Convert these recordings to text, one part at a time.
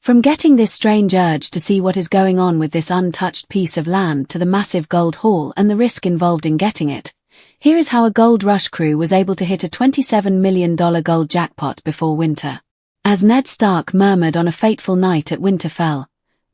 From getting this strange urge to see what is going on with this untouched piece of land to the massive gold haul and the risk involved in getting it, here is how a gold rush crew was able to hit a $27 million gold jackpot before winter. As Ned Stark murmured on a fateful night at Winterfell,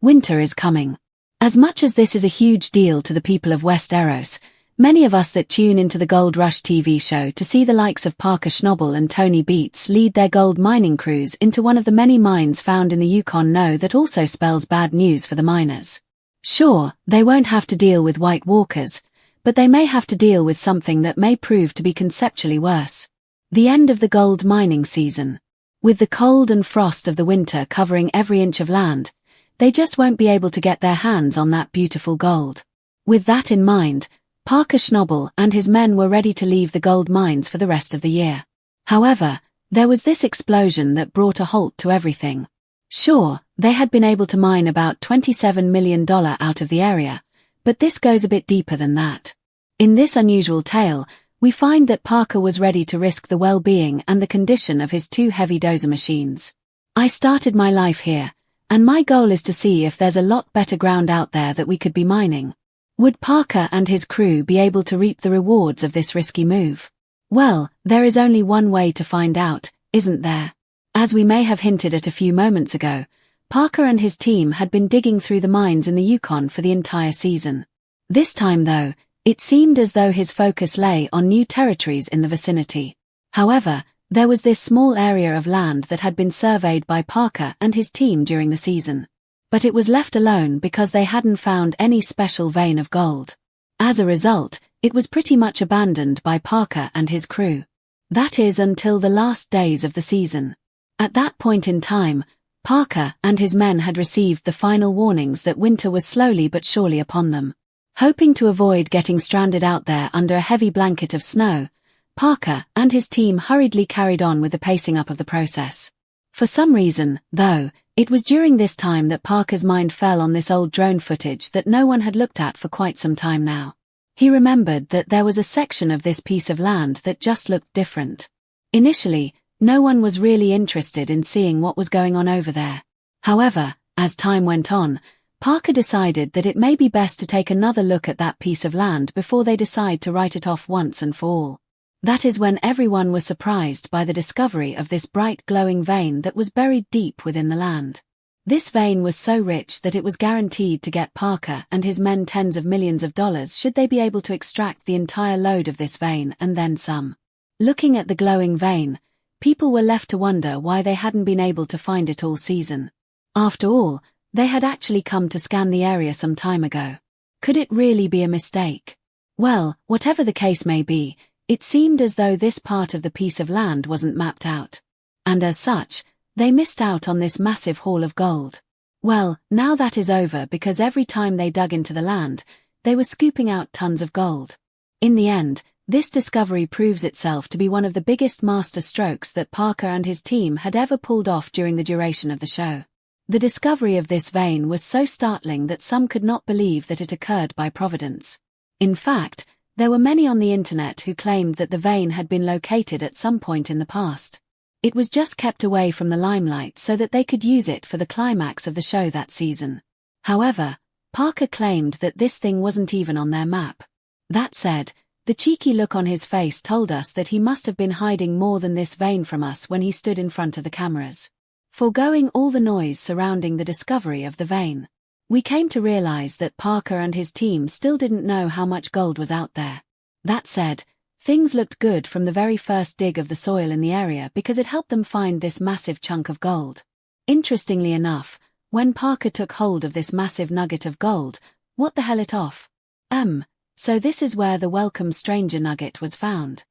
"Winter is coming." As much as this is a huge deal to the people of Westeros, many of us that tune into the Gold Rush TV show to see the likes of Parker Schnabel and Tony Beats lead their gold mining crews into one of the many mines found in the Yukon know that also spells bad news for the miners. Sure, they won't have to deal with White Walkers, but they may have to deal with something that may prove to be conceptually worse. The end of the gold mining season. With the cold and frost of the winter covering every inch of land, they just won't be able to get their hands on that beautiful gold. With that in mind, Parker Schnabel and his men were ready to leave the gold mines for the rest of the year. However, there was this explosion that brought a halt to everything. Sure, they had been able to mine about $27 million out of the area, but this goes a bit deeper than that. In this unusual tale, we find that Parker was ready to risk the well-being and the condition of his two heavy dozer machines. "I started my life here, and my goal is to see if there's a lot better ground out there that we could be mining. Would Parker and his crew be able to reap the rewards of this risky move? Well, there is only one way to find out, isn't there? As we may have hinted at a few moments ago, Parker and his team had been digging through the mines in the Yukon for the entire season. This time though, it seemed as though his focus lay on new territories in the vicinity. However, there was this small area of land that had been surveyed by Parker and his team during the season. But it was left alone because they hadn't found any special vein of gold. As a result, it was pretty much abandoned by Parker and his crew. That is until the last days of the season. At that point in time, Parker and his men had received the final warnings that winter was slowly but surely upon them. Hoping to avoid getting stranded out there under a heavy blanket of snow, Parker and his team hurriedly carried on with the pacing up of the process. For some reason, though, it was during this time that Parker's mind fell on this old drone footage that no one had looked at for quite some time now. He remembered that there was a section of this piece of land that just looked different. Initially, no one was really interested in seeing what was going on over there. However, as time went on, Parker decided that it may be best to take another look at that piece of land before they decide to write it off once and for all. That is when everyone was surprised by the discovery of this bright glowing vein that was buried deep within the land. This vein was so rich that it was guaranteed to get Parker and his men tens of millions of dollars should they be able to extract the entire load of this vein and then some. Looking at the glowing vein, people were left to wonder why they hadn't been able to find it all season. After all, they had actually come to scan the area some time ago. Could it really be a mistake? Well, whatever the case may be, it seemed as though this part of the piece of land wasn't mapped out. And as such, they missed out on this massive haul of gold. Well, now that is over because every time they dug into the land, they were scooping out tons of gold. In the end, this discovery proves itself to be one of the biggest master strokes that Parker and his team had ever pulled off during the duration of the show. The discovery of this vein was so startling that some could not believe that it occurred by providence. In fact, there were many on the internet who claimed that the vein had been located at some point in the past. It was just kept away from the limelight so that they could use it for the climax of the show that season. However, Parker claimed that this thing wasn't even on their map. That said, the cheeky look on his face told us that he must have been hiding more than this vein from us when he stood in front of the cameras. Foregoing all the noise surrounding the discovery of the vein, we came to realize that Parker and his team still didn't know how much gold was out there. That said, things looked good from the very first dig of the soil in the area because it helped them find this massive chunk of gold. Interestingly enough, when Parker took hold of this massive nugget of gold, what the hell it off? So this is where the welcome stranger nugget was found.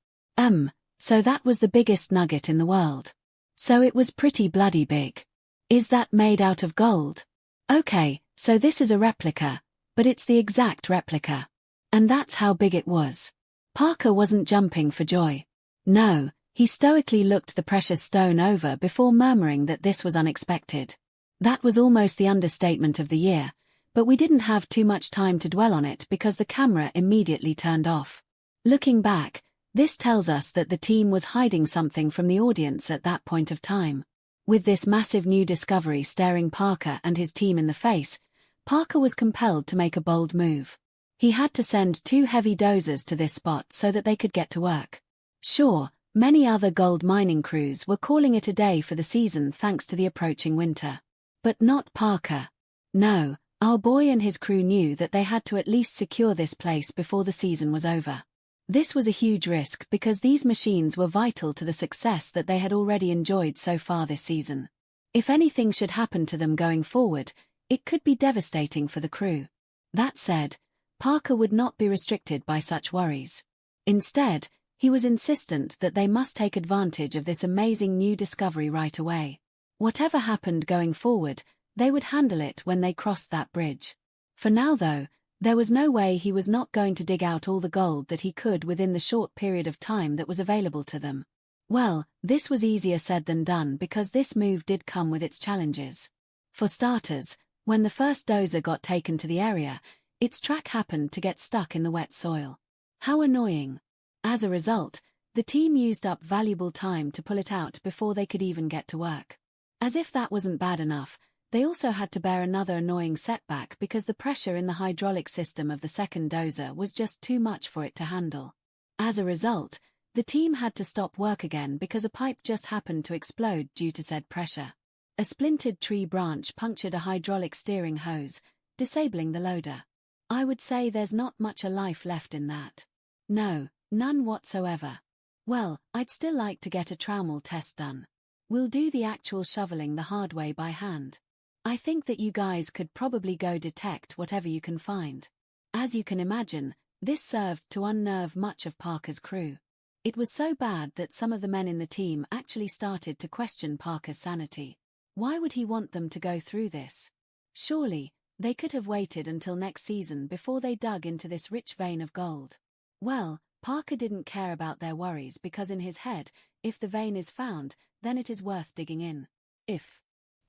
So that was the biggest nugget in the world. So it was pretty bloody big. Is that made out of gold? Okay, so this is a replica, but it's the exact replica. And that's how big it was. Parker wasn't jumping for joy. No, he stoically looked the precious stone over before murmuring that this was unexpected. That was almost the understatement of the year, but we didn't have too much time to dwell on it because the camera immediately turned off. Looking back, this tells us that the team was hiding something from the audience at that point of time. With this massive new discovery staring Parker and his team in the face, Parker was compelled to make a bold move. He had to send 2 heavy dozers to this spot so that they could get to work. Sure, many other gold mining crews were calling it a day for the season thanks to the approaching winter. But not Parker. No, our boy and his crew knew that they had to at least secure this place before the season was over. This was a huge risk because these machines were vital to the success that they had already enjoyed so far this season. If anything should happen to them going forward, it could be devastating for the crew. That said, Parker would not be restricted by such worries. Instead, he was insistent that they must take advantage of this amazing new discovery right away. Whatever happened going forward, they would handle it when they crossed that bridge. For now though, there was no way he was not going to dig out all the gold that he could within the short period of time that was available to them. Well, this was easier said than done because this move did come with its challenges. For starters, when the first dozer got taken to the area, its track happened to get stuck in the wet soil. How annoying. As a result, the team used up valuable time to pull it out before they could even get to work. As if that wasn't bad enough, they also had to bear another annoying setback because the pressure in the hydraulic system of the second dozer was just too much for it to handle. As a result, the team had to stop work again because a pipe just happened to explode due to said pressure. A splintered tree branch punctured a hydraulic steering hose, disabling the loader. I would say there's not much of life left in that. No, none whatsoever. Well, I'd still like to get a trowel test done. We'll do the actual shoveling the hard way by hand. I think that you guys could probably go detect whatever you can find. As you can imagine, this served to unnerve much of Parker's crew. It was so bad that some of the men in the team actually started to question Parker's sanity. Why would he want them to go through this? Surely, they could have waited until next season before they dug into this rich vein of gold. Well, Parker didn't care about their worries because in his head, if the vein is found, then it is worth digging in. If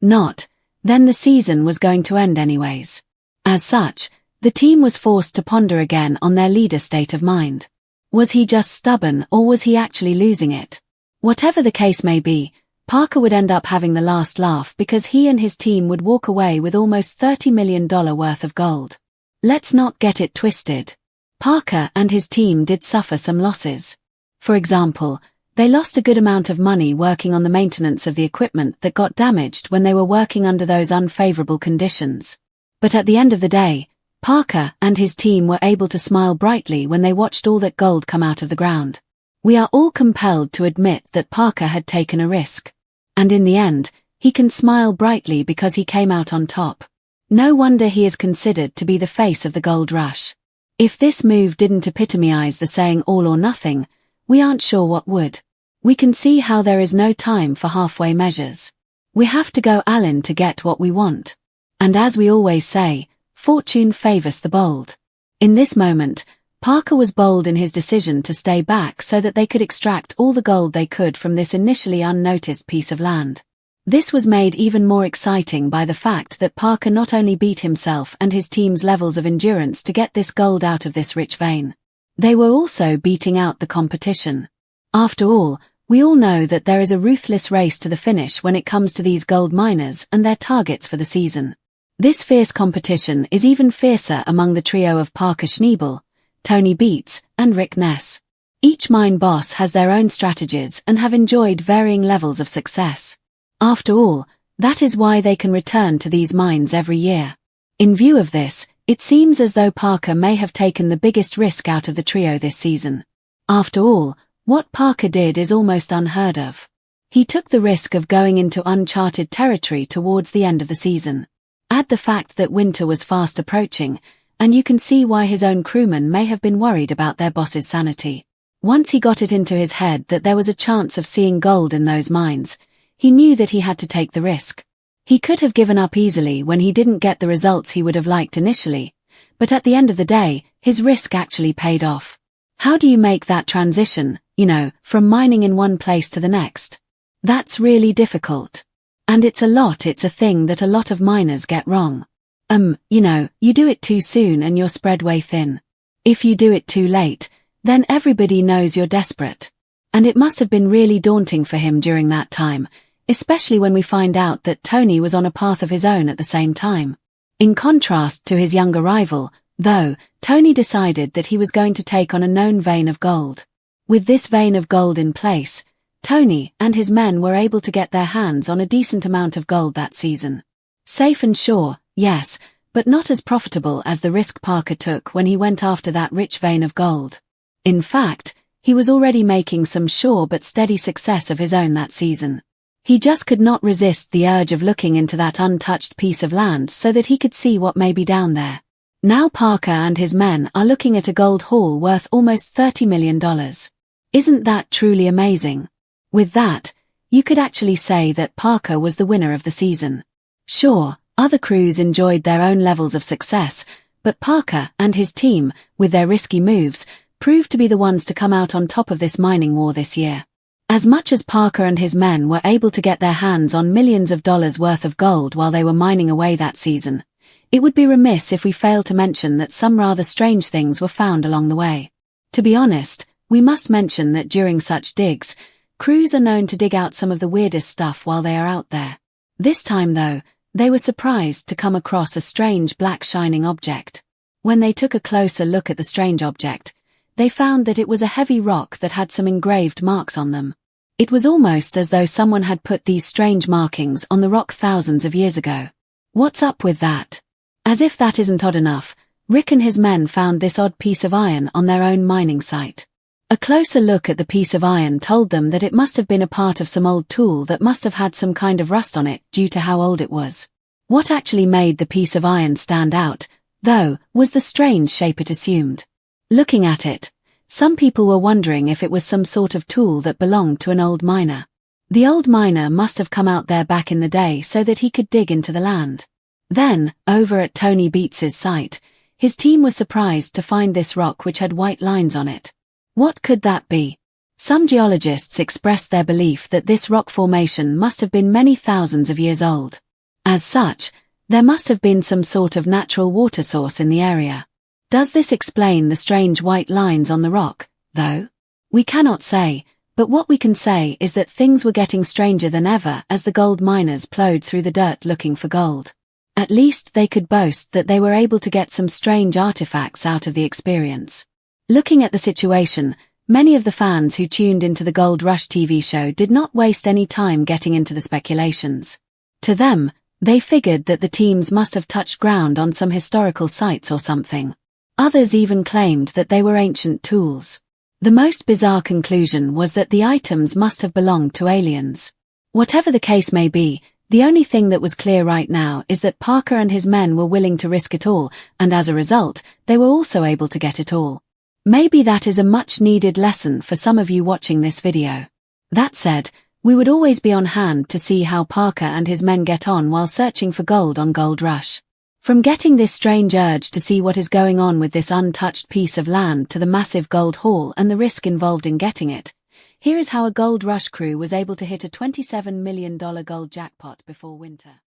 not, then the season was going to end anyways. As such, the team was forced to ponder again on their leader's state of mind. Was he just stubborn or was he actually losing it? Whatever the case may be, Parker would end up having the last laugh because he and his team would walk away with almost $30 million worth of gold. Let's not get it twisted. Parker and his team did suffer some losses. For example, they lost a good amount of money working on the maintenance of the equipment that got damaged when they were working under those unfavorable conditions. But at the end of the day, Parker and his team were able to smile brightly when they watched all that gold come out of the ground. We are all compelled to admit that Parker had taken a risk. And in the end, he can smile brightly because he came out on top. No wonder he is considered to be the face of the gold rush. If this move didn't epitomize the saying all or nothing, we aren't sure what would. We can see how there is no time for halfway measures. We have to go all in to get what we want. And as we always say, fortune favors the bold. In this moment, Parker was bold in his decision to stay back so that they could extract all the gold they could from this initially unnoticed piece of land. This was made even more exciting by the fact that Parker not only beat himself and his team's levels of endurance to get this gold out of this rich vein, they were also beating out the competition. After all, we all know that there is a ruthless race to the finish when it comes to these gold miners and their targets for the season. This fierce competition is even fiercer among the trio of Parker Schnabel, Tony Beats, and Rick Ness. Each mine boss has their own strategies and have enjoyed varying levels of success. After all, that is why they can return to these mines every year. In view of this, it seems as though Parker may have taken the biggest risk out of the trio this season. After all, what Parker did is almost unheard of. He took the risk of going into uncharted territory towards the end of the season. Add the fact that winter was fast approaching, and you can see why his own crewmen may have been worried about their boss's sanity. Once he got it into his head that there was a chance of seeing gold in those mines, he knew that he had to take the risk. He could have given up easily when he didn't get the results he would have liked initially, but at the end of the day, his risk actually paid off. How do you make that transition, from mining in one place to the next? That's really difficult. And it's a thing that a lot of miners get wrong. You do it too soon and you're spread way thin. If you do it too late, then everybody knows you're desperate. And it must have been really daunting for him during that time. especially when we find out that Tony was on a path of his own at the same time. In contrast to his younger rival, though, Tony decided that he was going to take on a known vein of gold. With this vein of gold in place, Tony and his men were able to get their hands on a decent amount of gold that season. Safe and sure, yes, but not as profitable as the risk Parker took when he went after that rich vein of gold. In fact, he was already making some sure but steady success of his own that season. He just could not resist the urge of looking into that untouched piece of land so that he could see what may be down there. Now Parker and his men are looking at a gold haul worth almost $30 million. Isn't that truly amazing? With that, you could actually say that Parker was the winner of the season. Sure, other crews enjoyed their own levels of success, but Parker and his team, with their risky moves, proved to be the ones to come out on top of this mining war this year. As much as Parker and his men were able to get their hands on millions of dollars worth of gold while they were mining away that season, it would be remiss if we failed to mention that some rather strange things were found along the way. To be honest, we must mention that during such digs, crews are known to dig out some of the weirdest stuff while they are out there. This time though, they were surprised to come across a strange black shining object. When they took a closer look at the strange object, they found that it was a heavy rock that had some engraved marks on them. It was almost as though someone had put these strange markings on the rock thousands of years ago. What's up with that? As if that isn't odd enough, Rick and his men found this odd piece of iron on their own mining site. A closer look at the piece of iron told them that it must have been a part of some old tool that must have had some kind of rust on it due to how old it was. What actually made the piece of iron stand out, though, was the strange shape it assumed. Looking at it, some people were wondering if it was some sort of tool that belonged to an old miner. The old miner must have come out there back in the day so that he could dig into the land. Then, over at Tony Beats's site, his team was surprised to find this rock which had white lines on it. What could that be? Some geologists expressed their belief that this rock formation must have been many thousands of years old. As such, there must have been some sort of natural water source in the area. Does this explain the strange white lines on the rock, though? We cannot say, but what we can say is that things were getting stranger than ever as the gold miners plowed through the dirt looking for gold. At least they could boast that they were able to get some strange artifacts out of the experience. Looking at the situation, many of the fans who tuned into the Gold Rush TV show did not waste any time getting into the speculations. To them, they figured that the teams must have touched ground on some historical sites or something. Others even claimed that they were ancient tools. The most bizarre conclusion was that the items must have belonged to aliens. Whatever the case may be, the only thing that was clear right now is that Parker and his men were willing to risk it all, and as a result, they were also able to get it all. Maybe that is a much-needed lesson for some of you watching this video. That said, we would always be on hand to see how Parker and his men get on while searching for gold on Gold Rush. From getting this strange urge to see what is going on with this untouched piece of land to the massive gold haul and the risk involved in getting it, here is how a Gold Rush crew was able to hit a $27 million gold jackpot before winter.